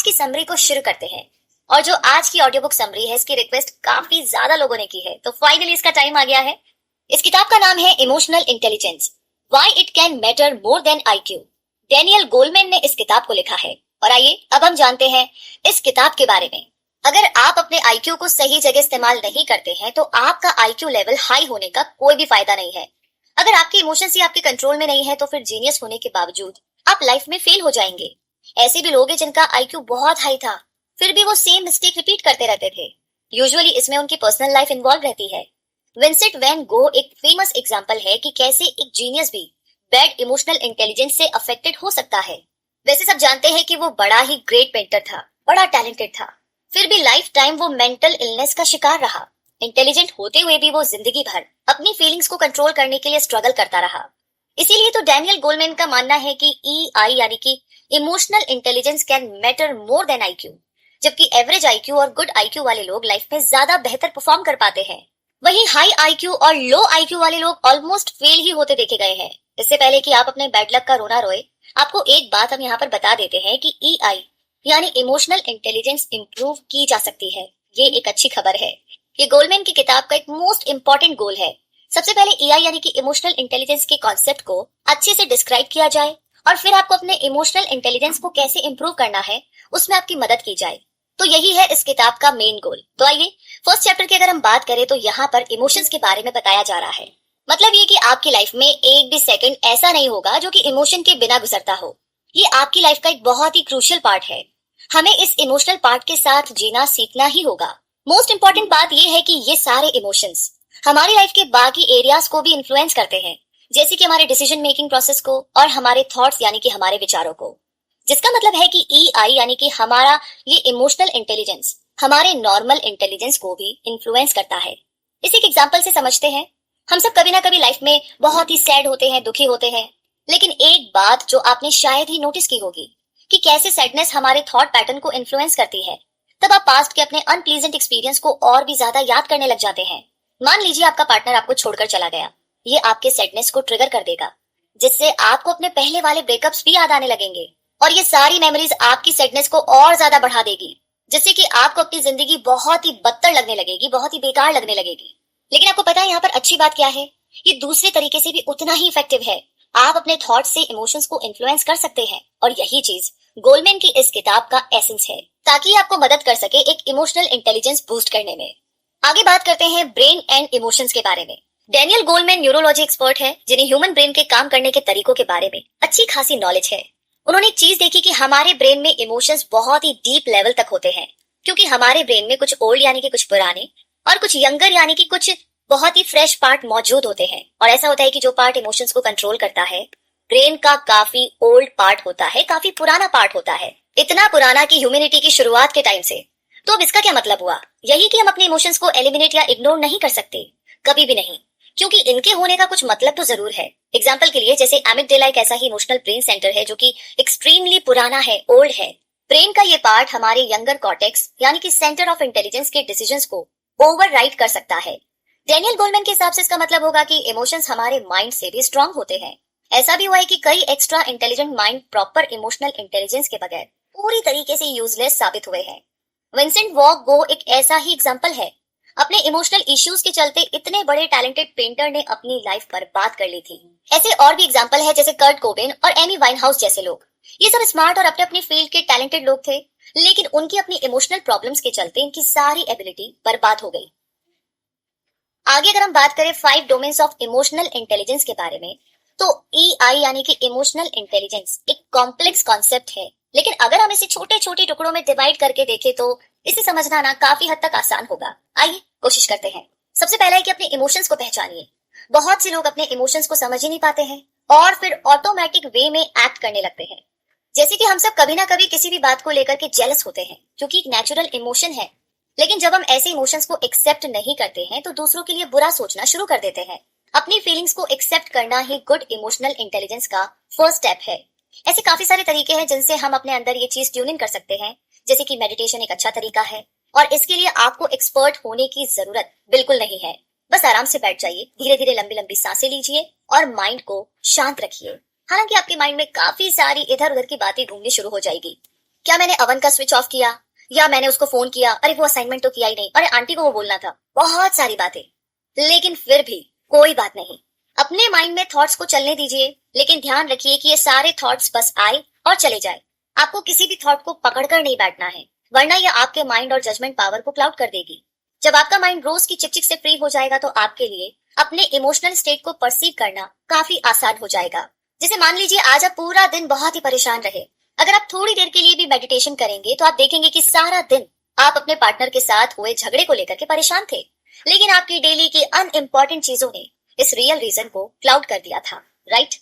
की समरी को शुरू करते हैं। और जो आज की ऑडियो बुक समरी है, इसकी रिक्वेस्ट काफी ज्यादा लोगों ने की है, तो फाइनली इसका टाइम आ गया है। इस किताब का नाम है emotional intelligence, why it can matter more than IQ. Daniel Goleman ने इस किताब को लिखा है। और आइए अब हम जानते हैं इस किताब के बारे में। अगर आप अपने आईक्यू को सही जगह इस्तेमाल नहीं करते हैं तो आपका आईक्यू लेवल हाई होने का कोई भी फायदा नहीं है। अगर आपके इमोशंस ही आपके कंट्रोल में नहीं है तो फिर जीनियस होने के बावजूद आप लाइफ में फेल हो जाएंगे। ऐसे भी लोग हैं जिनका आईक्यू बहुत हाई था, फिर भी वो सेम मिस्टेक रिपीट करते रहते थे। यूजुअली इसमें उनकी पर्सनल लाइफ इन्वॉल्व रहती है। विंसेंट वैन गो एक फेमस एग्जांपल है कि कैसे एक जीनियस भी बैड इमोशनल इंटेलिजेंस से अफेक्टेड हो सकता है। वैसे सब जानते हैं कि वो बड़ा ही ग्रेट पेंटर था, बड़ा टैलेंटेड था, फिर भी लाइफ टाइम वो मेंटल इलनेस का शिकार रहा। इंटेलिजेंट होते हुए भी वो जिंदगी भर अपनी फीलिंग्स को कंट्रोल करने के लिए स्ट्रगल करता रहा। इसीलिए तो डैनियल गोलमैन का मानना है कि EI यानी कि emotional intelligence can matter more than IQ, जबकि एवरेज आईक्यू और गुड आईक्यू वाले लोग लाइफ में ज्यादा बेहतर परफॉर्म कर पाते हैं। वहीं हाई आईक्यू और लो आईक्यू वाले लोग ऑलमोस्ट फेल ही होते देखे गए हैं। इससे पहले कि आप अपने बैड लक का रोना रोए, आपको एक बात हम यहाँ पर बता देते हैं कि EI यानी इमोशनल इंटेलिजेंस इंप्रूव की जा सकती है। ये एक अच्छी खबर है। ये गोलमैन की किताब का एक मोस्ट इंपॉर्टेंट गोल है। सबसे पहले EI यानी कि इमोशनल इंटेलिजेंस के कॉन्सेप्ट को अच्छे से डिस्क्राइब किया जाए और फिर आपको अपने इमोशनल इंटेलिजेंस को कैसे इंप्रूव करना है उसमें आपकी मदद की जाए। तो यही है इस किताब का मेन गोल। तो आइए फर्स्ट चैप्टर की अगर हम बात करें तो यहाँ पर इमोशंस के बारे में बताया जा रहा है। मतलब ये कि आपकी लाइफ में एक भी सेकंड ऐसा नहीं होगा जो कि इमोशन के बिना गुजरता हो। ये आपकी लाइफ का एक बहुत ही क्रूशियल पार्ट है। हमें इस इमोशनल पार्ट के साथ जीना सीखना ही होगा। मोस्ट इंपॉर्टेंट बात ये है कि ये सारे इमोशंस हमारी लाइफ के बाकी एरियाज को भी इन्फ्लुएंस करते हैं, जैसे कि हमारे डिसीजन मेकिंग प्रोसेस को और हमारे थॉट्स यानी कि हमारे विचारों को। जिसका मतलब है कि EI यानी कि हमारा ये इमोशनल इंटेलिजेंस हमारे नॉर्मल इंटेलिजेंस को भी इन्फ्लुएंस करता है। इसी एक एग्जांपल से समझते हैं। हम सब कभी ना कभी लाइफ में बहुत ही सैड होते हैं, दुखी होते हैं, लेकिन एक बात जो आपने शायद ही नोटिस की होगी कि कैसे सैडनेस हमारे थॉट पैटर्न को इन्फ्लुएंस करती है। तब आप पास्ट के अपने अनप्लीजेंट एक्सपीरियंस को और भी ज्यादा याद करने लग जाते हैं। मान लीजिए आपका पार्टनर आपको छोड़कर चला गया, ये आपके सैडनेस को ट्रिगर कर देगा, जिससे आपको अपने पहले वाले ब्रेकअप्स भी याद आने लगेंगे और ये सारी मेमोरीज आपकी सैडनेस को और ज्यादा बढ़ा देगी, जिससे कि आपको अपनी जिंदगी बहुत ही बदतर लगने लगेगी, बहुत ही बेकार लगने लगेगी। लेकिन आपको पता है यहाँ पर अच्छी बात क्या है? ये दूसरे तरीके से भी उतना ही इफेक्टिव है। आप अपने थॉट से इमोशंस को इन्फ्लुएंस कर सकते हैं और यही चीज गोलमैन की इस किताब का एसेंस है, ताकि आपको मदद कर सके एक इमोशनल इंटेलिजेंस बूस्ट करने में। आगे बात करते हैं ब्रेन एंड इमोशंस के बारे में। डैनियल गोलमैन न्यूरोलॉजी एक्सपर्ट है, जिन्हें ह्यूमन ब्रेन के काम करने के तरीकों के बारे में अच्छी खासी नॉलेज है। उन्होंने एक चीज देखी कि हमारे ब्रेन में इमोशंस बहुत ही डीप लेवल तक होते हैं, क्योंकि हमारे ब्रेन में कुछ ओल्ड यानी कि कुछ पुराने और कुछ यंगर यानी कि कुछ बहुत ही फ्रेश पार्ट मौजूद होते हैं। और ऐसा होता है कि जो पार्ट इमोशंस को कंट्रोल करता है ब्रेन का काफी ओल्ड पार्ट होता है, काफी पुराना पार्ट होता है, इतना पुराना कि ह्यूमैनिटी की शुरुआत के टाइम से। तो अब इसका क्या मतलब हुआ? यही कि हम अपने इमोशंस को एलिमिनेट या इग्नोर नहीं कर सकते, कभी भी नहीं, क्योंकि इनके होने का कुछ मतलब तो जरूर है। एग्जाम्पल के लिए जैसे एमिगडाला एक ऐसा ही इमोशनल ब्रेन सेंटर है जो कि एक्सट्रीमली पुराना है, ओल्ड है। ब्रेन का ये पार्ट हमारे यंगर कॉर्टेक्स यानी कि सेंटर ऑफ इंटेलिजेंस के डिसीजंस को ओवरराइड कर सकता है। डैनियल गोलमैन के हिसाब से इसका मतलब होगा कि इमोशंस हमारे माइंड से भी स्ट्रांग होते हैं। ऐसा भी हुआ है कि कई extra intelligent mind proper emotional intelligence के बगैर पूरी तरीके से यूजलेस साबित हुए हैं। विंसेंट वॉक गो एक ऐसा ही एग्जाम्पल है। अपने इमोशनल इश्यूज के चलते इतने बड़े टैलेंटेड पेंटर ने अपनी लाइफ बर्बाद कर ली थी। ऐसे और भी एग्जाम्पल है जैसे कर्ट कोबेन और एमी वाइनहाउस जैसे लोग। ये सब स्मार्ट और अपने अपने फील्ड के टैलेंटेड लोग थे, लेकिन उनकी अपनी इमोशनल प्रॉब्लम्स के चलते इनकी सारी एबिलिटी बर्बाद हो गई। आगे अगर हम बात करें 5 डोमेन्स ऑफ इमोशनल इंटेलिजेंस के बारे में, तो EI यानी कि इमोशनल इंटेलिजेंस एक कॉम्प्लेक्स कॉन्सेप्ट है, लेकिन अगर हम इसे छोटे छोटे टुकड़ों में डिवाइड करके देखें तो इसे समझना ना काफी हद तक आसान होगा। आइए कोशिश करते हैं। सबसे पहला है कि अपने इमोशंस को पहचानिए। बहुत से लोग अपने इमोशंस को समझ ही नहीं पाते हैं और फिर ऑटोमेटिक वे में एक्ट करने लगते हैं। जैसे कि हम सब कभी ना कभी किसी भी बात को लेकर के जेलस होते हैं, क्योंकि एक नेचुरल इमोशन है। लेकिन जब हम ऐसे इमोशंस को एक्सेप्ट नहीं करते हैं तो दूसरों के लिए बुरा सोचना शुरू कर देते हैं। अपनी फीलिंग्स को एक्सेप्ट करना ही गुड इमोशनल इंटेलिजेंस का फर्स्ट स्टेप है। ऐसे काफी सारे तरीके हैं जिनसे हम अपने अंदर ये चीज ट्यून इन कर सकते हैं, जैसे कि मेडिटेशन एक अच्छा तरीका है और इसके लिए आपको एक्सपर्ट होने की जरूरत बिल्कुल नहीं है। बस आराम से बैठ जाइए, धीरे धीरे लंबी लंबी सांसें लीजिए और माइंड को शांत रखिए। हालांकि आपके माइंड में काफी सारी इधर उधर की बातें घूमनी शुरू हो जाएगी, क्या मैंने अवन का स्विच ऑफ किया, या मैंने उसको फोन किया, अरे वो असाइनमेंट तो किया ही नहीं, अरे आंटी को वो बोलना था, बहुत सारी बातें। लेकिन फिर भी कोई बात नहीं, अपने माइंड में थॉट्स को चलने दीजिए, लेकिन ध्यान रखिए कि ये सारे थॉट्स बस आए और चले जाए। आपको किसी भी थॉट को पकड़कर नहीं बैठना है, वरना यह आपके माइंड और जजमेंट पावर को क्लाउड कर देगी। जब आपका माइंड रोज की चिकचिक से फ्री हो जाएगा तो आपके लिए अपने इमोशनल स्टेट को परसीव करना काफी आसान हो जाएगा। जैसे मान लीजिए आज आप पूरा दिन बहुत ही परेशान रहे, अगर आप थोड़ी देर के लिए भी मेडिटेशन करेंगे तो आप देखेंगे कि सारा दिन आप अपने पार्टनर के साथ हुए झगड़े को लेकर के परेशान थे, लेकिन आपकी डेली की अनइम्पोर्टेंट चीजों ने इस रियल रीजन को क्लाउड कर दिया था, राइट?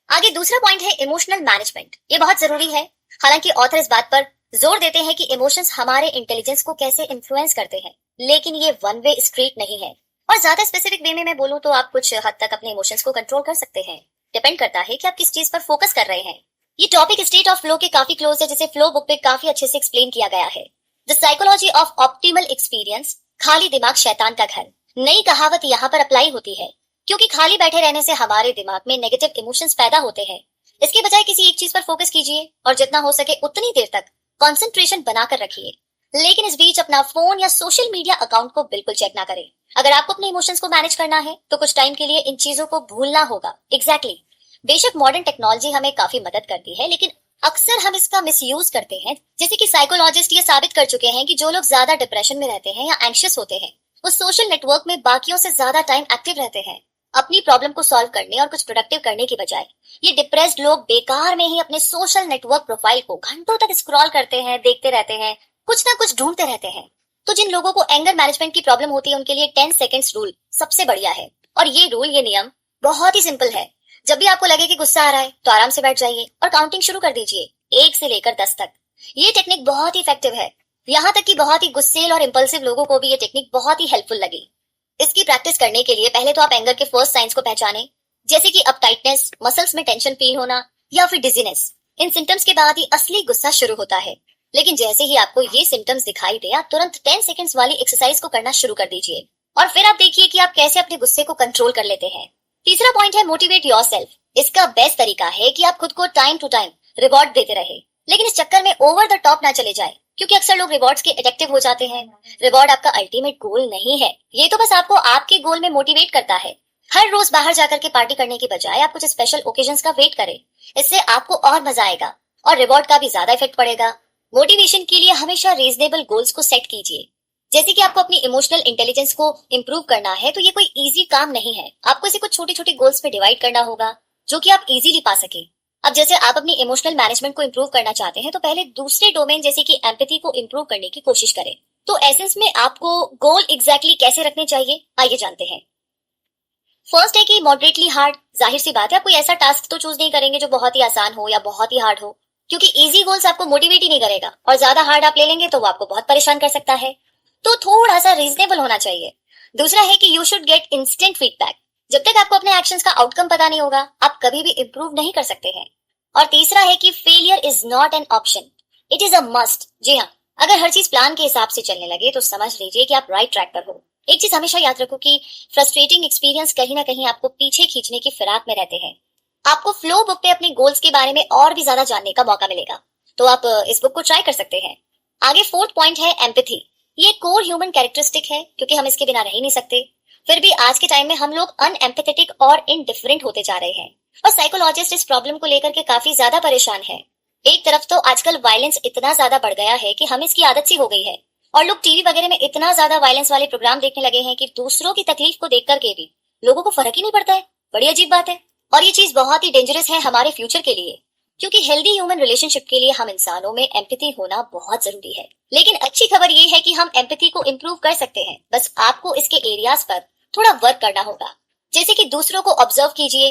आगे दूसरा पॉइंट है इमोशनल मैनेजमेंट। ये बहुत जरूरी है। हालांकि ऑथर इस बात पर जोर देते हैं कि इमोशंस हमारे इंटेलिजेंस को कैसे इन्फ्लुएंस करते हैं, लेकिन ये वन वे स्ट्रीट नहीं है। और ज्यादा स्पेसिफिक वे में मैं बोलूं तो आप कुछ हद तक अपने इमोशंस को कंट्रोल कर सकते हैं। डिपेंड करता है कि आप किस चीज पर फोकस कर रहे हैं। ये टॉपिक स्टेट ऑफ फ्लो के काफी क्लोज है, जिसे फ्लो बुक पे काफी अच्छे से एक्सप्लेन किया गया है। The psychology of optimal experience, खाली दिमाग शैतान का घर। नई कहावत यहाँ पर अप्लाई होती है, क्योंकि खाली बैठे रहने से हमारे दिमाग में नेगेटिव इमोशंस पैदा होते हैं। इसके बजाय किसी एक चीज पर फोकस कीजिए और जितना हो सके उतनी देर तक कंसंट्रेशन बनाकर रखिए। लेकिन इस बीच अपना फोन या सोशल मीडिया अकाउंट को बिल्कुल चेक ना करें। अगर आपको अपने इमोशंस को मैनेज करना है तो कुछ टाइम के लिए इन चीजों को भूलना होगा। एग्जैक्टली। बेशक मॉडर्न टेक्नोलॉजी हमें काफी मदद करती है, लेकिन अक्सर हम इसका मिसयूज करते हैं। जैसे कि साइकोलॉजिस्ट ये साबित कर चुके हैं कि जो लोग ज्यादा डिप्रेशन में रहते हैं या एंग्शियस होते हैं, वो सोशल नेटवर्क में बाकियों से ज्यादा टाइम एक्टिव रहते हैं। अपनी प्रॉब्लम को सॉल्व करने और कुछ प्रोडक्टिव करने की बजाय ये डिप्रेस्ड लोग बेकार में ही अपने सोशल नेटवर्क प्रोफाइल को घंटों तक स्क्रॉल करते हैं, देखते रहते हैं, कुछ ना कुछ ढूंढते रहते हैं। तो जिन लोगों को एंगर मैनेजमेंट की प्रॉब्लम होती है उनके लिए 10 सेकेंड्स रूल सबसे बढ़िया है। और ये नियम बहुत ही सिंपल है। जब भी आपको लगे कि गुस्सा आ रहा है तो आराम से बैठ जाइए और काउंटिंग शुरू कर दीजिए 1 से लेकर 10 तक। ये टेक्निक बहुत ही इफेक्टिव है, यहाँ तक कि बहुत ही गुस्सेल और इंपल्सिव लोगों को भी ये टेक्निक बहुत ही हेल्पफुल लगी। इसकी प्रैक्टिस करने के लिए पहले तो आप एंगर के फर्स्ट साइंस को पहचानें, जैसे कि अपटाइटनेस, मसल्स में टेंशन फील होना या फिर डिजीनेस। इन सिम्टम्स के बाद ही असली गुस्सा शुरू होता है। लेकिन जैसे ही आपको ये सिम्टम्स दिखाई दे, आप तुरंत 10 सेकंड्स वाली एक्सरसाइज को करना शुरू कर दीजिए और फिर आप देखिए कि आप कैसे अपने गुस्से को कंट्रोल कर लेते हैं। तीसरा पॉइंट है मोटिवेट योरसेल्फ। इसका बेस्ट तरीका है कि आप खुद को टाइम टू टाइम रिवॉर्ड देते रहे, लेकिन इस चक्कर में ओवर द टॉप ना चले जाए, क्योंकि अक्सर लोग रिवॉर्ड्स के एडिक्टिव हो जाते हैं। रिवॉर्ड आपका अल्टीमेट गोल नहीं है, ये तो बस आपको आपके गोल में मोटिवेट करता है। हर रोज बाहर जाकर के पार्टी करने की बजाय आप कुछ स्पेशल ओकेजन्स का वेट करें, इससे आपको और मजा आएगा और रिवॉर्ड का भी ज्यादा इफेक्ट पड़ेगा। मोटिवेशन के लिए हमेशा रीजनेबल गोल्स को सेट कीजिए। जैसे कि आपको अपनी इमोशनल इंटेलिजेंस को इंप्रूव करना है तो ये कोई इजी काम नहीं है। आपको इसे कुछ छोटे छोटे गोल्स पे डिवाइड करना होगा जो कि आप इजीली पा सके। अब जैसे आप अपनी इमोशनल मैनेजमेंट को इंप्रूव करना चाहते हैं तो पहले दूसरे डोमेन जैसे कि एम्पैथी को इंप्रूव करने की कोशिश करें। तो एसेंस में आपको गोल एग्जैक्टली कैसे रखने चाहिए, आइए जानते हैं। फर्स्ट है कि मॉडरेटली हार्ड। जाहिर सी बात है, आप कोई ऐसा टास्क तो चूज नहीं करेंगे जो बहुत ही आसान हो या बहुत ही हार्ड हो, क्योंकि इजी गोल्स आपको मोटिवेट ही नहीं करेगा और ज्यादा हार्ड आप ले लेंगे तो वो आपको बहुत परेशान कर सकता है। तो थोड़ा सा रीजनेबल होना चाहिए। दूसरा है कि you should get instant feedback. जब तक आपको अपने एक्शंस का आउटकम पता नहीं होगा, आप कभी भी इंप्रूव नहीं कर सकते हैं। और तीसरा है कि failure is not an option, it is a must. जी हाँ, अगर हर चीज प्लान के हिसाब से चलने लगे तो समझ लीजिए कि आप राइट ट्रैक पर हो। एक चीज हमेशा याद रखो कि फ्रस्ट्रेटिंग एक्सपीरियंस कहीं ना कहीं आपको पीछे खींचने की फिराक में रहते हैं। आपको फ्लो बुक पे अपने गोल्स के बारे में और भी ज्यादा जानने का मौका मिलेगा, तो आप इस बुक को ट्राई कर सकते हैं। आगे फोर्थ पॉइंट है एम्पैथी। ये कोर ह्यूमन कैरेक्टरिस्टिक है, क्योंकि हम इसके बिना रह ही नहीं सकते। फिर भी आज के टाइम में हम लोग अनएम्पैथेटिक और इनडिफरेंट होते जा रहे हैं और साइकोलॉजिस्ट इस प्रॉब्लम को लेकर के काफी ज्यादा परेशान है। एक तरफ तो आजकल वायलेंस इतना ज्यादा बढ़ गया है कि हमें इसकी आदत सी हो गई है और लोग टीवी वगैरह में इतना ज्यादा वायलेंस वाले प्रोग्राम देखने लगे हैं कि दूसरों की तकलीफ को देख करके भी लोगों को फर्क ही नहीं पड़ता है। बड़ी अजीब बात है और ये चीज बहुत ही डेंजरस है हमारे फ्यूचर के लिए, क्योंकि हेल्दी ह्यूमन रिलेशनशिप के लिए हम इंसानों में एम्पैथी होना बहुत जरूरी है। लेकिन अच्छी खबर ये है कि हम एम्पैथी को इंप्रूव कर सकते हैं, बस आपको इसके एरियाज पर थोड़ा वर्क करना होगा। जैसे कि दूसरों को ऑब्जर्व कीजिए।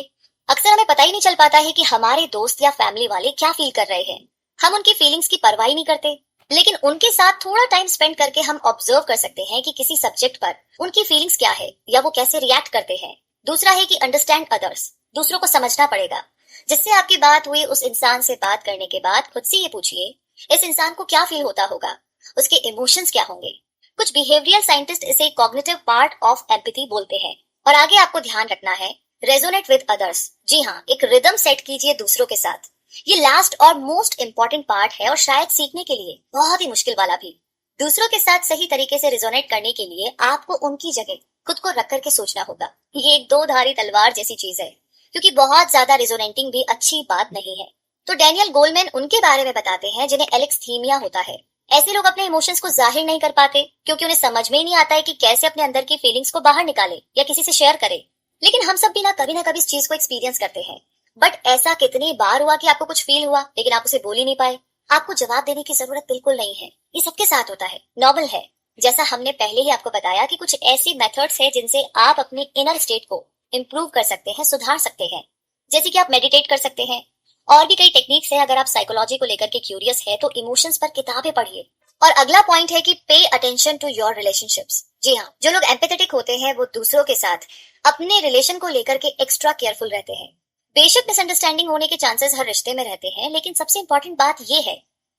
अक्सर हमें पता ही नहीं चल पाता है कि हमारे दोस्त या फैमिली वाले क्या फील कर रहे हैं। हम उनकी फीलिंग्स की परवाह ही नहीं करते, लेकिन उनके साथ थोड़ा टाइम स्पेंड करके हम ऑब्जर्व कर सकते हैं कि किसी सब्जेक्ट पर उनकी फीलिंग्स क्या है या वो कैसे रिएक्ट करते हैं। दूसरा है कि अंडरस्टैंड अदर्स। दूसरों को समझना पड़ेगा। जिससे आपकी बात हुई उस इंसान से बात करने के बाद खुद से ये पूछिए, इस इंसान को क्या फील होता होगा, उसके इमोशंस क्या होंगे। कुछ बिहेवियरल साइंटिस्ट इसे कॉग्निटिव पार्ट ऑफ एम्पैथी बोलते हैं। और आगे आपको ध्यान रखना है रेजोनेट विद अदर्स। जी हाँ, एक रिदम सेट कीजिए दूसरों के साथ। ये लास्ट और मोस्ट इम्पोर्टेंट पार्ट है और शायद सीखने के लिए बहुत ही मुश्किल वाला भी। दूसरों के साथ सही तरीके से रिजोनेट करने के लिए आपको उनकी जगह खुद को रख करके सोचना होगा। ये एक दो धारी तलवार जैसी चीज है, क्योंकि बहुत ज्यादा रिजोनेटिंग भी अच्छी बात नहीं है। तो डैनियल गोलमैन उनके बारे में बताते हैं जिन्हें एलेक्स्थीमिया होता है। ऐसे लोग अपने इमोशंस को जाहिर नहीं कर पाते क्योंकि उन्हें समझ में ही नहीं आता है कि कैसे अपने अंदर की फीलिंग्स को बाहर निकाले या किसी से शेयर करे। लेकिन हम सब भी ना कभी इस चीज को एक्सपीरियंस करते हैं। बट ऐसा कितनी बार हुआ कि आपको कुछ फील हुआ लेकिन आप उसे बोल ही नहीं पाए? आपको जवाब देने की जरूरत बिल्कुल नहीं है, ये सबके साथ होता है, नॉर्मल है। जैसा हमने पहले ही आपको बताया कि कुछ ऐसी मेथड्स है जिनसे आप अपने इनर स्टेट को इम्प्रूव कर सकते हैं, सुधार सकते हैं। जैसे कि आप मेडिटेट कर सकते हैं। और भी कई टेक्निक्स है। अगर आप साइकोलॉजी को लेकर के क्यूरियस है तो इमोशंस पर किताबें पढ़िए। और अगला पॉइंट है कि pay attention to your relationships. जी हाँ, जो लोग एम्पैथेटिक होते हैं वो दूसरों के साथ अपने रिलेशन को लेकर के एक्स्ट्रा केयरफुल रहते हैं। बेशक मिसअंडरस्टैंडिंग होने के चांसेस हर रिश्ते में रहते हैं, लेकिन सबसे इंपॉर्टेंट बात यह है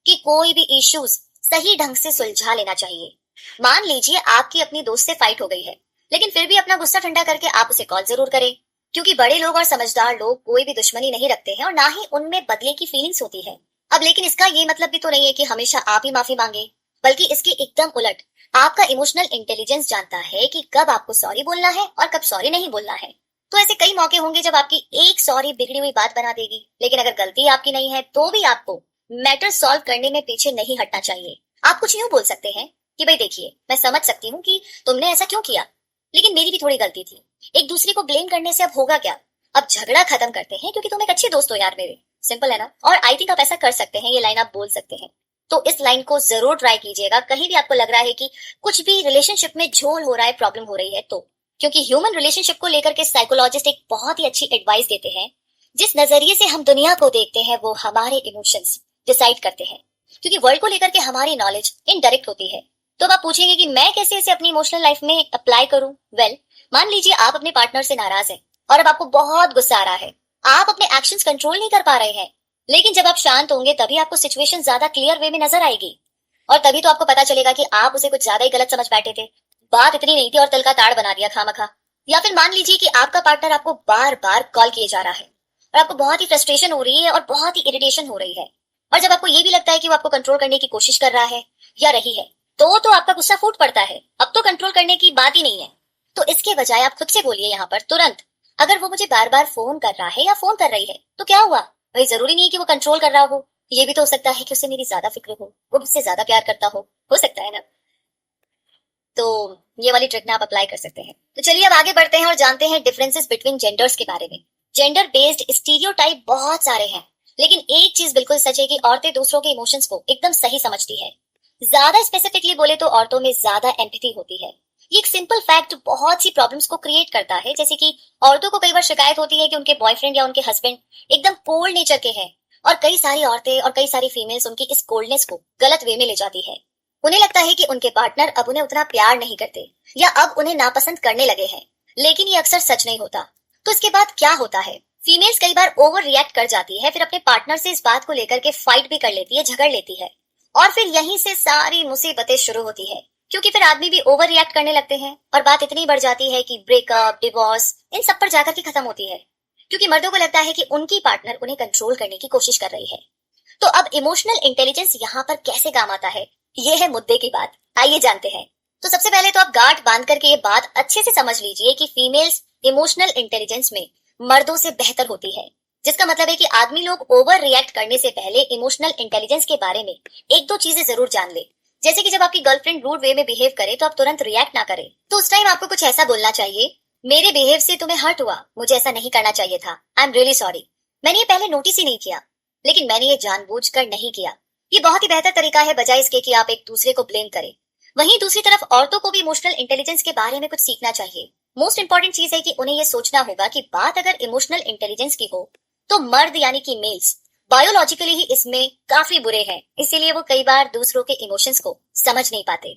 कि कोई भी इश्यूज सही ढंग से सुलझा लेना चाहिए। मान लीजिए आपकी अपनी दोस्त से फाइट हो गई है, लेकिन फिर भी अपना गुस्सा ठंडा करके आप उसे कॉल जरूर करें, क्योंकि बड़े लोग और समझदार लोग कोई भी दुश्मनी नहीं रखते हैं और ना ही उनमें बदले की फीलिंग्स होती है। अब लेकिन इसका ये मतलब भी तो नहीं है कि हमेशा आप ही माफी मांगे, बल्कि इसके एकदम उलट आपका इमोशनल इंटेलिजेंस जानता है कि कब आपको सॉरी बोलना है और कब सॉरी नहीं बोलना है। तो ऐसे कई मौके होंगे जब आपकी एक सॉरी बिगड़ी हुई बात बना देगी, लेकिन अगर गलती आपकी नहीं है तो भी आपको मैटर सॉल्व करने में पीछे नहीं हटना चाहिए। आप कुछ यूं बोल सकते हैं कि भाई देखिए, मैं समझ सकती हूँ कि तुमने ऐसा क्यों किया, लेकिन मेरी भी थोड़ी गलती थी। एक दूसरे को ब्लेम करने से अब होगा क्या? अब झगड़ा खत्म करते हैं, क्योंकि तुम एक अच्छे दोस्त हो यार मेरे। सिंपल है ना? और आई थिंक आप ऐसा कर सकते हैं, ये लाइन आप बोल सकते हैं। तो इस लाइन को जरूर ट्राई कीजिएगा कहीं भी आपको लग रहा है कि कुछ भी रिलेशनशिप में झोल हो रहा है, प्रॉब्लम हो रही है तो। क्योंकि ह्यूमन रिलेशनशिप को लेकर के साइकोलॉजिस्ट एक बहुत ही अच्छी एडवाइस देते हैं। जिस नजरिए से हम दुनिया को देखते हैं वो हमारे इमोशंस डिसाइड करते हैं, क्योंकि वर्ल्ड को लेकर के हमारी नॉलेज इनडायरेक्ट होती है। तो आप पूछेंगे कि मैं कैसे इसे अपनी इमोशनल लाइफ में अप्लाई करूं? वेल, मान लीजिए आप अपने पार्टनर से नाराज हैं और अब आपको बहुत गुस्सा आ रहा है। आप अपने एक्शंस कंट्रोल नहीं कर पा रहे हैं, लेकिन जब आप शांत होंगे तभी आपको सिचुएशन ज्यादा क्लियर वे में नजर आएगी। और तभी तो आपको पता चलेगा कि आप उसे कुछ ज्यादा ही गलत समझ बैठे थे, बात इतनी नहीं थी और तिल का ताड़ बना दिया खामखा। या फिर मान लीजिए कि आपका पार्टनर आपको बार बार कॉल किए जा रहा है और आपको बहुत ही फ्रस्ट्रेशन हो रही है और बहुत ही इरिटेशन हो रही है। और जब आपको ये भी लगता है कि वो आपको कंट्रोल करने की कोशिश कर रहा है या रही है, तो आपका गुस्सा फूट पड़ता है। अब तो कंट्रोल करने की बात ही नहीं है। तो इसके बजाय आप खुद से बोलिए यहाँ पर तुरंत, अगर वो मुझे बार बार फोन कर रहा है या फोन कर रही है तो क्या हुआ? भाई जरूरी नहीं है कि वो कंट्रोल कर रहा हो, ये भी तो हो सकता है कि उसे मेरी ज्यादा फिक्र हो, वो मुझसे ज्यादा प्यार करता हो सकता है ना। तो ये वाली ट्रिक ना आप अप्लाई कर सकते हैं। तो चलिए अब आगे बढ़ते हैं और जानते हैं डिफरेंसेस बिटवीन जेंडर्स के बारे में। जेंडर बेस्ड स्टीरियोटाइप बहुत सारे हैं, लेकिन एक चीज बिल्कुल सच है कि औरतें दूसरों के इमोशंस को एकदम सही समझती है। ज्यादा स्पेसिफिकली बोले तो औरतों में ज्यादा एम्पैथी होती है। ये एक सिंपल फैक्ट बहुत सी प्रॉब्लम्स को क्रिएट करता है। जैसे कि औरतों को कई बार शिकायत होती है कि उनके बॉयफ्रेंड या उनके हस्बैंड एकदम कोल्ड नेचर के हैं, और कई सारी औरतें और कई सारी फीमेल्स उनकी इस कोल्डनेस को गलत वे में ले जाती है। उन्हें लगता है कि उनके पार्टनर अब उन्हें उतना प्यार नहीं करते या अब उन्हें नापसंद करने लगे हैं, लेकिन ये अक्सर सच नहीं होता। तो इसके बाद क्या होता है? फीमेल्स कई बार ओवर रिएक्ट कर जाती है, फिर अपने पार्टनर से इस बात को लेकर के फाइट भी कर लेती है, झगड़ लेती है, और फिर यहीं से सारी मुसीबतें शुरू होती है। क्योंकि फिर आदमी भी ओवर रिएक्ट करने लगते हैं और बात इतनी बढ़ जाती है कि ब्रेकअप, डिवोर्स, इन सब पर जाकर के खत्म होती है। क्योंकि मर्दों को लगता है कि उनकी पार्टनर उन्हें कंट्रोल करने की कोशिश कर रही है। तो अब इमोशनल इंटेलिजेंस यहाँ पर कैसे काम आता है, ये है मुद्दे की बात। आइए जानते हैं। तो सबसे पहले तो आप गांठ बांध करके ये बात अच्छे से समझ लीजिए कि फीमेल्स इमोशनल इंटेलिजेंस में मर्दों से बेहतर होती है। जिसका मतलब है कि आदमी लोग ओवर रिएक्ट करने से पहले इमोशनल इंटेलिजेंस के बारे में एक दो चीजें जरूर जान ले। जैसे कि जब आपकी गर्लफ्रेंड रूड वे में बिहेव करे तो आप तुरंत रिएक्ट ना करें। तो उस टाइम आपको कुछ ऐसा बोलना चाहिए, मेरे बिहेव से तुम्हें हर्ट हुआ, मुझे ऐसा नहीं करना चाहिए था, आई एम रियली सॉरी, मैंने ये पहले नोटिस ही नहीं किया, लेकिन मैंने ये जानबूझकर नहीं किया। ये बहुत ही बेहतर तरीका है बजाय इसके कि आप एक दूसरे को ब्लेम करें। वहीं दूसरी तरफ औरतों को भी इमोशनल इंटेलिजेंस के बारे में कुछ सीखना चाहिए। मोस्ट इंपॉर्टेंट चीज है कि उन्हें ये सोचना होगा कि बात अगर इमोशनल इंटेलिजेंस की हो तो मर्द यानी कि मेल्स बायोलॉजिकली ही इसमें काफी बुरे हैं, इसीलिए वो कई बार दूसरों के इमोशंस को समझ नहीं पाते।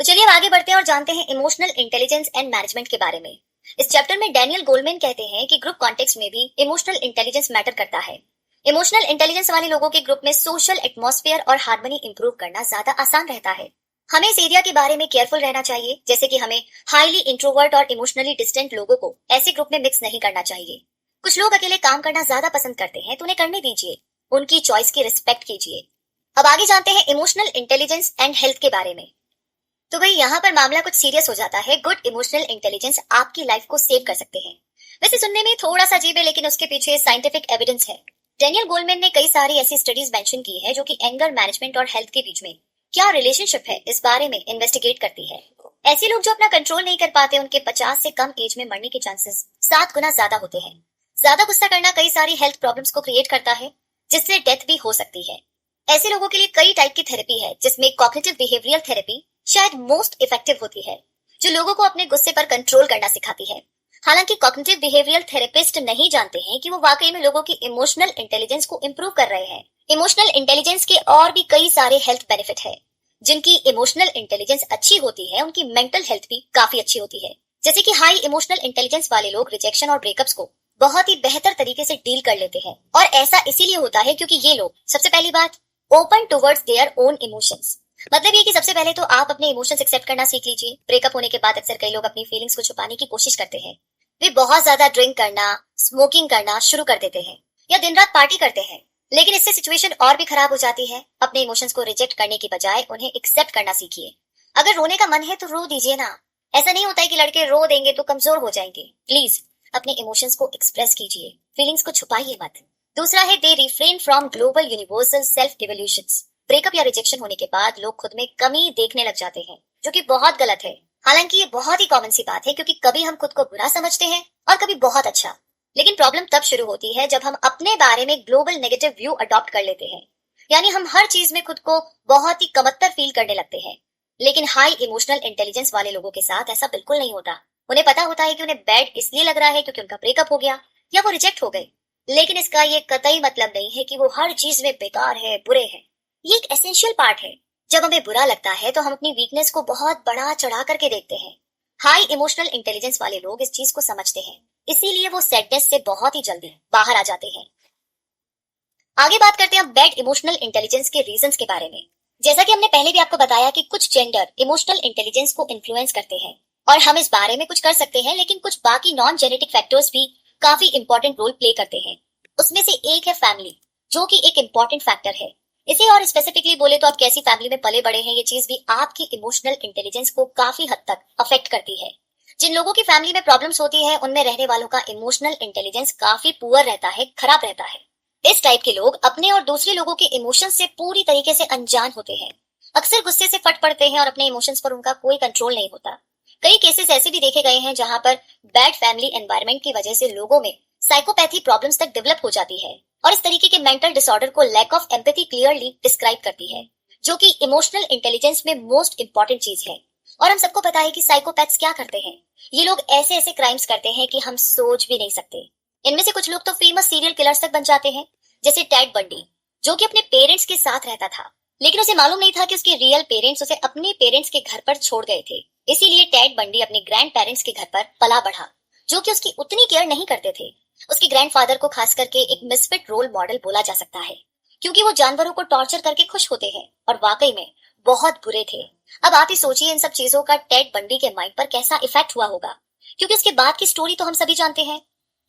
तो चलिए अब आगे बढ़ते हैं और जानते हैं इमोशनल इंटेलिजेंस एंड मैनेजमेंट के बारे में। इस चैप्टर में डैनियल गोलमैन कहते हैं कि ग्रुप कॉन्टेक्स्ट में भी इमोशनल इंटेलिजेंस मैटर करता है। इमोशनल इंटेलिजेंस वाले लोगों के ग्रुप में सोशल एटमॉस्फेयर और हार्मनी इंप्रूव करना ज्यादा आसान रहता है। हमें इस एरिया के बारे में केयरफुल रहना चाहिए, जैसे कि हमें हाईली इंट्रोवर्ट और इमोशनली डिस्टेंट लोगों को ऐसे ग्रुप में मिक्स नहीं करना चाहिए। कुछ लोग अकेले काम करना ज्यादा पसंद करते हैं तो उन्हें करने दीजिए, उनकी चॉइस की रिस्पेक्ट कीजिए। अब आगे जानते हैं इमोशनल इंटेलिजेंस एंड हेल्थ के बारे में। तो भाई यहाँ पर मामला कुछ सीरियस हो जाता है। गुड इमोशनल इंटेलिजेंस आपकी लाइफ को सेव कर सकते हैं। वैसे सुनने में थोड़ा सा अजीब है, लेकिन उसके पीछे साइंटिफिक एविडेंस है। डेनियल गोलमैन ने कई सारी ऐसी स्टडीज मेंशन की है जो कि एंगर मैनेजमेंट और हेल्थ के बीच में क्या रिलेशनशिप है इस बारे में इन्वेस्टिगेट करती है। ऐसे लोग जो अपना कंट्रोल नहीं कर पाते, उनके 50 से कम एज में मरने के चांसेस 7 गुना ज्यादा होते हैं। ज्यादा गुस्सा करना कई सारी हेल्थ प्रॉब्लम्स को क्रिएट करता है, जिससे डेथ भी हो सकती है। ऐसे लोगों के लिए कई टाइप की थेरेपी है, जिसमें कॉग्निटिव बिहेवियरल थेरेपी शायद मोस्ट इफेक्टिव होती है, जो लोगों को अपने गुस्से पर कंट्रोल करना सिखाती है। हालांकि कॉग्निटिव बिहेवियरल थेरेपिस्ट नहीं जानते हैं कि वो वाकई में लोगों की इमोशनल इंटेलिजेंस को इंप्रूव कर रहे हैं। इमोशनल इंटेलिजेंस के और भी कई सारे हेल्थ बेनिफिट है। जिनकी इमोशनल इंटेलिजेंस अच्छी होती है, उनकी मेंटल हेल्थ भी काफी अच्छी होती है। जैसे कि हाई इमोशनल इंटेलिजेंस वाले लोग रिजेक्शन और ब्रेकअप्स को बहुत ही बेहतर तरीके से डील कर लेते हैं। और ऐसा इसीलिए होता है क्योंकि ये लोग, सबसे पहली बात, open towards their own emotions. मतलब ये कि सबसे पहले तो आप अपने इमोशंस एक्सेप्ट करना सीख लीजिए। ब्रेकअप होने के बाद अक्सर कई लोग अपनी फीलिंग्स को छुपाने की कोशिश करते हैं। वे बहुत ज्यादा ड्रिंक करना, स्मोकिंग करना शुरू कर देते हैं या दिन रात पार्टी करते हैं। लेकिन इससे सिचुएशन और भी खराब हो जाती है। अपने इमोशंस को रिजेक्ट करने की बजाय उन्हें एक्सेप्ट करना सीखिए। अगर रोने का मन है तो रो दीजिए ना। ऐसा नहीं होता है कि लड़के रो देंगे तो कमजोर हो जाएंगे। प्लीज अपने इमोशंस को एक्सप्रेस कीजिए, फीलिंग्स को छुपाइए मत। दूसरा है they refrain from global universal self devolutions. Breakup या रिजेक्शन होने के बाद लोग खुद में कमी देखने लग जाते हैं, जो कि बहुत गलत है। हालांकि ये बहुत ही कॉमन सी बात है, क्योंकि कभी हम खुद को बुरा समझते हैं और कभी बहुत अच्छा। लेकिन प्रॉब्लम तब शुरू होती है जब हम अपने बारे में ग्लोबल नेगेटिव व्यू अडॉप्ट कर लेते हैं, यानी हम हर चीज में खुद को बहुत ही कमतर फील करने लगते हैं। लेकिन हाई इमोशनल इंटेलिजेंस वाले लोगों के साथ ऐसा बिल्कुल नहीं होता। उन्हें पता होता है कि उन्हें बैड इसलिए लग रहा है क्योंकि उनका ब्रेकअप हो गया या वो रिजेक्ट हो गए। लेकिन इसका ये कतई मतलब नहीं है कि वो हर चीज में बेकार है, बुरे हैं। ये एक एसेंशियल पार्ट है। जब हमें बुरा लगता है तो हम अपनी वीकनेस को बहुत बड़ा चढ़ा करके देखते हैं। हाई इमोशनल इंटेलिजेंस वाले लोग इस चीज को समझते हैं, इसीलिए वो सैडनेस से बहुत ही जल्दी बाहर आ जाते हैं। आगे बात करते हैं अब बैड इमोशनल इंटेलिजेंस के रीजंस के बारे में। जैसा कि हमने पहले भी आपको बताया कि कुछ जेंडर इमोशनल इंटेलिजेंस को इन्फ्लुएंस करते हैं और हम इस बारे में कुछ कर सकते हैं, लेकिन कुछ बाकी नॉन जेनेटिक फैक्टर्स भी काफी इंपॉर्टेंट रोल प्ले करते हैं। उसमें से एक है फैमिली, जो कि एक इंपॉर्टेंट फैक्टर है। इसे और स्पेसिफिकली बोले तो आप कैसी फैमिली में पले बड़े हैं, ये चीज भी आपकी इमोशनल इंटेलिजेंस को काफी हद तक अफेक्ट करती है। जिन लोगों की फैमिली में प्रॉब्लम्स होती है, उनमें रहने वालों का इमोशनल इंटेलिजेंस काफी पुअर रहता है, खराब रहता है। इस टाइप के लोग अपने और दूसरे लोगों के इमोशंस से पूरी तरीके से अनजान होते हैं। अक्सर गुस्से से फट पड़ते हैं और अपने इमोशंस पर उनका कोई कंट्रोल नहीं होता। कई केसेस ऐसे भी देखे गए हैं जहां पर बैड फैमिली एनवायरनमेंट की वजह से लोगों में साइकोपैथी प्रॉब्लम्स तक डेवलप हो जाती है। और इस तरीके के मेंटल डिसऑर्डर को lack of empathy clearly describe करती है, जो कि इमोशनल इंटेलिजेंस में मोस्ट इंपॉर्टेंट चीज है। और हम सबको पता है कि साइकोपैथ्स क्या करते हैं। ये लोग ऐसे ऐसे क्राइम्स करते हैं कि हम सोच भी नहीं सकते। इनमें से कुछ लोग तो फेमस सीरियल किलर्स तक बन जाते हैं, जैसे टेड बंडी, जो कि अपने पेरेंट्स के साथ रहता था, लेकिन उसे मालूम नहीं था कि उसके रियल पेरेंट्स उसे अपने पेरेंट्स के घर पर छोड़ गए थे। इसीलिए टेड बंडी अपने ग्रैंड पेरेंट्स के घर पर पला बढ़ा, जो कि उसकी उतनी केयर नहीं करते थे। उसके ग्रैंडफादर को खास करके एक मिसफिट रोल मॉडल बोला जा सकता है, क्योंकि वो जानवरों को टॉर्चर करके खुश होते हैं और वाकई में बहुत बुरे थे। अब आप ही सोचिए इन सब चीजों का टेड बंडी के माइंड पर कैसा इफेक्ट हुआ होगा, क्योंकि उसके बाद की स्टोरी तो हम सभी जानते हैं।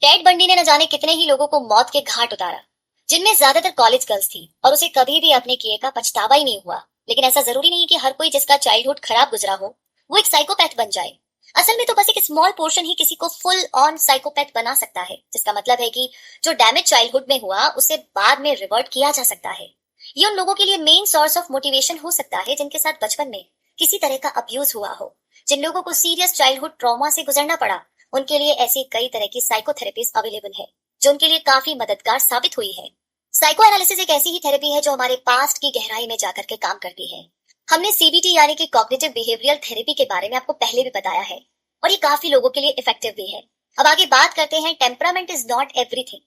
टेड बंडी ने न जाने कितने ही लोगों को मौत के घाट उतारा, जिनमें ज्यादातर कॉलेज गर्ल्स थी, और उसे कभी भी अपने किए का पछतावा ही नहीं हुआ। लेकिन ऐसा जरूरी नहीं कि हर कोई जिसका चाइल्डहुड खराब गुजरा हो वो एक साइकोपैथ बन जाए। असल में तो बस एक स्मॉल पोर्शन ही किसी को फुल ऑन साइकोपैथ बना सकता है, जिसका मतलब है कि जो डैमेज चाइल्डहुड में हुआ उसे बाद में रिवर्ट किया जा सकता है। ये उन लोगों के लिए मेन सोर्स ऑफ मोटिवेशन हो सकता है जिनके साथ बचपन में किसी तरह का अब्यूज हुआ हो। जिन लोगों को सीरियस चाइल्डहुड ट्रॉमा से गुजरना पड़ा, उनके लिए ऐसी कई तरह की साइकोथेरेपीज अवेलेबल है, जो उनके लिए काफी मददगार साबित हुई है। साइको एनालिसिस एक ऐसी ही थेरेपी है जो हमारे पास्ट की गहराई में जाकर के काम करती है। हमने सीबीटी यानी कि कॉग्निटिव बिहेवियरल थेरेपी के बारे में आपको पहले भी बताया है, और ये काफी लोगों के लिए इफेक्टिव भी है। अब आगे बात करते हैं टेम्परामेंट इज नॉट एवरीथिंग।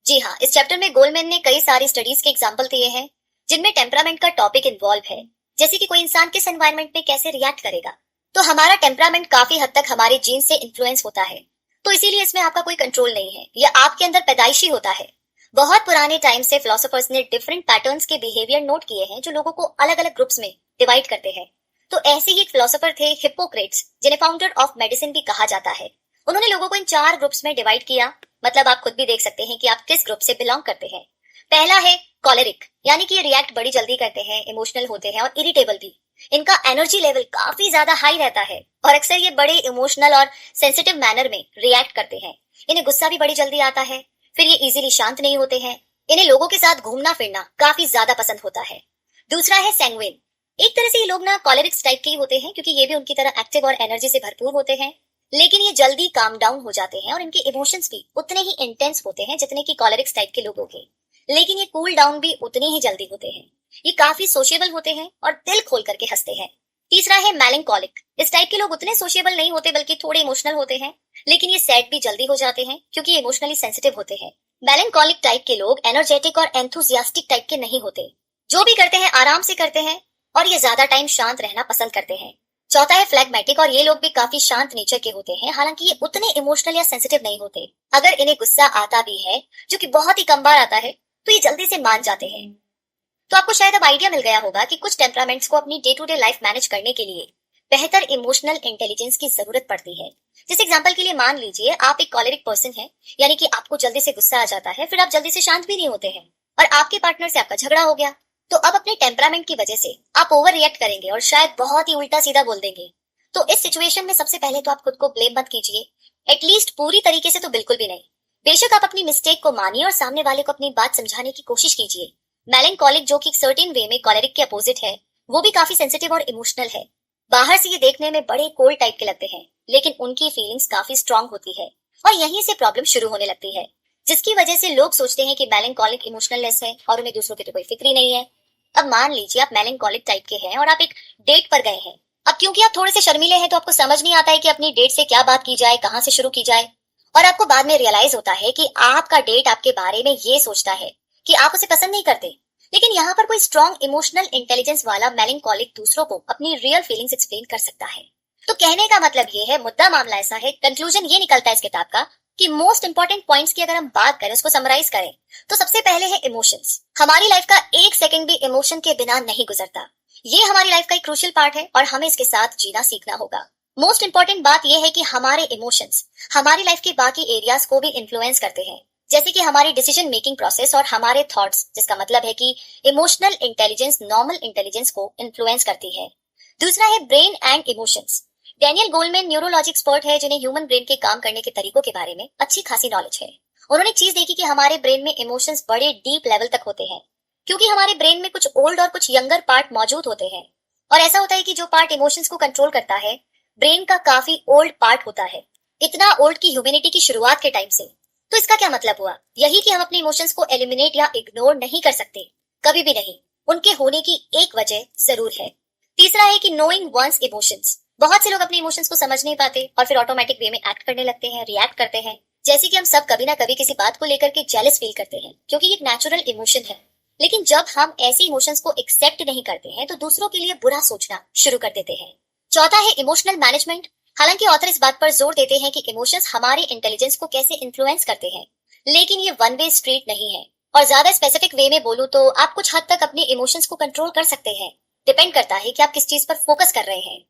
जी हाँ, इस चैप्टर में गोलमैन ने कई सारी स्टडीज के एग्जाम्पल दिए हैं जिनमें टेम्परामेंट का टॉपिक इन्वॉल्व है, जैसे कि कोई इंसान किस एनवायरनमेंट में कैसे रिएक्ट करेगा। तो हमारा टेम्परामेंट काफी हद तक हमारे जीन से इन्फ्लुएंस होता है, तो इसीलिए इसमें आपका कोई कंट्रोल नहीं है, यह आपके अंदर पैदाइशी होता है। बहुत पुराने टाइम से फिलोसोफर्स ने डिफरेंट पैटर्न्स के बिहेवियर नोट किए हैं जो लोगों को अलग अलग ग्रुप्स में डिवाइड करते हैं। तो ऐसे ही एक फिलोसोफर थे हिप्पोक्रेट्स, जिन्हें फाउंडर ऑफ मेडिसिन भी कहा जाता है। उन्होंने लोगों को इन 4 ग्रुप्स में डिवाइड किया। मतलब आप खुद भी देख सकते हैं कि आप किस ग्रुप से बिलोंग करते हैं। पहला है कॉलेरिक, यानी कि ये रिएक्ट बड़ी जल्दी करते हैं, इमोशनल होते हैं और इरिटेबल भी। इनका एनर्जी लेवल काफी ज्यादा हाई रहता है और अक्सर ये बड़े इमोशनल और सेंसिटिव मैनर में रिएक्ट करते हैं। इन्हें गुस्सा भी बड़ी जल्दी आता है। फिर ये इजीली शांत नहीं होते हैं। इन्हें लोगों के साथ घूमना फिरना काफी ज्यादा पसंद होता है। दूसरा है सैंग्विन। एक तरह से ये लोग ना कॉलेरिक्स टाइप के ही होते हैं, क्योंकि ये भी उनकी तरह एक्टिव और एनर्जी से भरपूर होते हैं। लेकिन ये जल्दी काम डाउन हो जाते हैं और इनके इमोशंस भी उतने ही इंटेंस होते हैं जितने की कॉलेरिक्स टाइप के लोगों के। लेकिन ये कूल डाउन भी उतने ही जल्दी होते हैं। ये काफी सोशेबल होते हैं और दिल खोल करके हंसते हैं। तीसरा है मेलंकोलिक। इस टाइप के लोग उतने सोशेबल नहीं होते, बल्कि थोड़े इमोशनल होते हैं। लेकिन ये सैड भी जल्दी हो जाते हैं, क्योंकि ये इमोशनली सेंसिटिव होते हैं। मेलंकोलिक टाइप के लोग एनर्जेटिक और एंथुसियास्टिक टाइप के नहीं होते। जो भी करते हैं आराम से करते हैं और ये ज्यादा टाइम शांत रहना पसंद करते हैं। चौथा है फ्लैगमेटिक, और ये लोग भी काफी शांत नेचर के होते हैं। हालांकि ये उतने इमोशनल या सेंसिटिव नहीं होते। अगर इन्हें गुस्सा आता भी है, जो कि बहुत ही कम बार आता है, तो ये जल्दी से मान जाते हैं। तो आपको शायद अब आइडिया मिल गया होगा कि कुछ टेम्परामेंट्स को अपनी day to day life manage करने के लिए बेहतर इमोशनल इंटेलिजेंस की जरूरत पड़ती है। जैसे एग्जांपल के लिए मान लीजिए आप एक कॉलेरिक पर्सन है, यानी कि आपको जल्दी से गुस्सा आ जाता है, फिर आप जल्दी से शांत भी नहीं होते हैं और आपके पार्टनर से आपका झगड़ा हो गया। तो अब अपने टेम्परामेंट की वजह से आप ओवर रिएक्ट करेंगे और शायद बहुत ही उल्टा सीधा बोल देंगे। तो इस सिचुएशन में सबसे पहले तो आप खुद को ब्लेम मत कीजिए, एटलीस्ट पूरी तरीके से तो बिल्कुल भी नहीं। बेशक आप अपनी मिस्टेक को मानिए और सामने वाले को अपनी बात समझाने की कोशिश कीजिए। मेलंकोलिक, जो कि एक सर्टेन वे में कॉलेरिक के अपोजिट है, वो भी काफी सेंसिटिव और इमोशनल है। बाहर से ये देखने में बड़े कोल्ड टाइप के लगते हैं, लेकिन उनकी फीलिंग्स काफी स्ट्रांग होती है और यहीं से प्रॉब्लम शुरू होने लगती है, जिसकी वजह से लोग सोचते हैं कि मेलंकोलिक इमोशनललेस है और उन्हें दूसरों की तो कोई फिक्र ही नहीं है। अब मान लीजिए आप मेलंकोलिक टाइप के हैं और आप एक डेट पर गए हैं। अब क्योंकि आप थोड़े से शर्मीले हैं, तो आपको समझ नहीं आता है कि अपनी डेट से क्या बात की जाए, कहां से शुरू की जाए। और आपको बाद में रियलाइज होता है कि आपका डेट आपके बारे में ये सोचता है कि आप उसे पसंद नहीं करते। लेकिन यहाँ पर कोई स्ट्रॉन्ग इमोशनल इंटेलिजेंस वाला मेलंकोलिक दूसरों को अपनी रियल फीलिंग्स एक्सप्लेन कर सकता है। तो कहने का मतलब ये है, मुद्दा मामला ऐसा है, कंक्लूजन ये निकलता है इस किताब का कि मोस्ट इंपॉर्टेंट पॉइंट्स की अगर हम बात करें, उसको समराइज करें, तो सबसे पहले है इमोशंस। हमारी लाइफ का एक सेकंड भी इमोशन के बिना नहीं गुजरता। ये हमारी लाइफ का एक क्रूशियल पार्ट है और हमें इसके साथ जीना सीखना होगा। मोस्ट इंपॉर्टेंट बात यह है कि हमारे इमोशंस हमारी लाइफ के बाकी एरियाज को भी इन्फ्लुएंस करते हैं, जैसे कि हमारी डिसीजन मेकिंग प्रोसेस और हमारे थॉट्स, जिसका मतलब है कि इमोशनल इंटेलिजेंस नॉर्मल इंटेलिजेंस को इन्फ्लुएंस करती है। दूसरा है brain and emotions. Daniel Goleman neurology expert है, जिन्हें ह्यूमन ब्रेन के काम करने के तरीकों के बारे में अच्छी खासी नॉलेज है। उन्होंने चीज देखी कि हमारे ब्रेन में इमोशंस बड़े डीप लेवल तक होते हैं, क्योंकि हमारे ब्रेन में कुछ ओल्ड और कुछ यंगर पार्ट मौजूद होते हैं। और ऐसा होता है कि जो पार्ट इमोशंस को कंट्रोल करता है, ब्रेन का काफी ओल्ड पार्ट होता है, इतना ओल्ड की ह्यूमैनिटी की शुरुआत के टाइम से। तो इसका क्या मतलब हुआ? यही कि हम अपने इमोशंस को एलिमिनेट या इग्नोर नहीं कर सकते, कभी भी नहीं। उनके होने की एक वजह जरूर है। तीसरा है कि नोइंग वंस इमोशंस। बहुत से लोग अपने इमोशंस को समझ नहीं पाते और फिर ऑटोमेटिक वे में एक्ट करने लगते हैं, रिएक्ट करते हैं। जैसे कि हम सब कभी ना कभी किसी बात को लेकर के जेलस फील करते हैं, क्योंकि ये एक नेचुरल इमोशन है। लेकिन जब हम ऐसे इमोशंस को एक्सेप्ट नहीं करते हैं, तो दूसरों के लिए बुरा सोचना शुरू कर देते हैं। चौथा है इमोशनल मैनेजमेंट। हालांकि ऑथर इस बात पर जोर देते हैं कि इमोशंस हमारे इंटेलिजेंस को कैसे इन्फ्लुएंस करते हैं, लेकिन ये वन वे स्ट्रीट नहीं है। और ज्यादा स्पेसिफिक वे में बोलूं तो आप कुछ हद तक अपने इमोशंस को कंट्रोल कर सकते हैं। डिपेंड करता है कि आप किस चीज पर फोकस कर रहे हैं।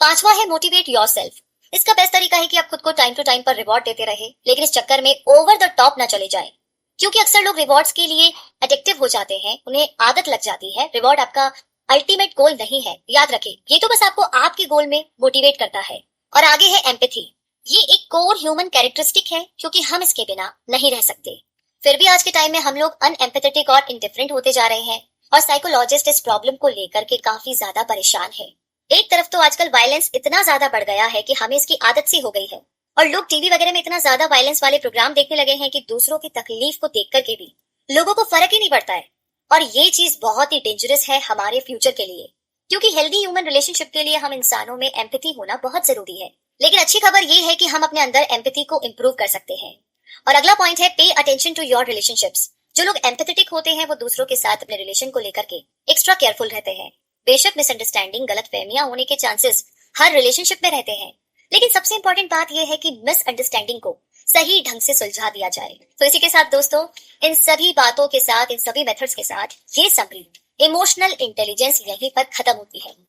पांचवा है मोटिवेट योरसेल्फ। इसका बेस्ट तरीका है कि आप खुद को टाइम टू टाइम पर रिवॉर्ड देते रहे, लेकिन इस चक्कर में ओवर द टॉप ना चले जाए, क्योंकि अक्सर लोग रिवॉर्ड्स के लिए एडिक्टिव हो जाते हैं, उन्हें आदत लग जाती है। रिवॉर्ड आपका अल्टीमेट गोल नहीं है, याद रखें। ये तो बस आपको आपके गोल में मोटिवेट करता है। और आगे है एम्पैथी। ये एक कोर ह्यूमन कैरेक्टरिस्टिक है, क्योंकि हम इसके बिना नहीं रह सकते। फिर भी आज के टाइम में हम लोग अनएम्पैथेटिक और इंडिफरेंट होते जा रहे हैं और साइकोलॉजिस्ट इस प्रॉब्लम को लेकर के काफी ज्यादा परेशान है। एक तरफ तो आजकल वायलेंस इतना ज्यादा बढ़ गया है कि हमें इसकी आदत सी हो गई है और लोग टीवी वगैरह में इतना ज्यादा वायलेंस वाले प्रोग्राम देखने लगे हैं कि दूसरों की तकलीफ को देख करके भी लोगों को फर्क ही नहीं पड़ता है। और ये चीज बहुत ही डेंजरस है हमारे फ्यूचर के लिए, क्योंकि हेल्दी ह्यूमन रिलेशनशिप के लिए हम इंसानों में एम्पैथी होना बहुत जरूरी है। लेकिन अच्छी खबर ये है कि हम अपने अंदर एम्पैथी को इम्प्रूव कर सकते हैं। और अगला पॉइंट है पे अटेंशन टू योर रिलेशनशिप्स। जो लोग एम्पैथेटिक होते हैं, वो दूसरों के साथ अपने रिलेशन को लेकर के एक्स्ट्रा केयरफुल रहते हैं। बेशक मिसअंडरस्टैंडिंग, गलतफहमियां होने के चांसेस हर रिलेशनशिप में रहते हैं, लेकिन सबसे इंपॉर्टेंट बात यह है कि मिसअंडरस्टैंडिंग को सही ढंग से सुलझा दिया जाए। तो इसी के साथ दोस्तों, इन सभी बातों के साथ, इन सभी मेथड्स के साथ, ये समरी इमोशनल इंटेलिजेंस यहीं पर खत्म होती है।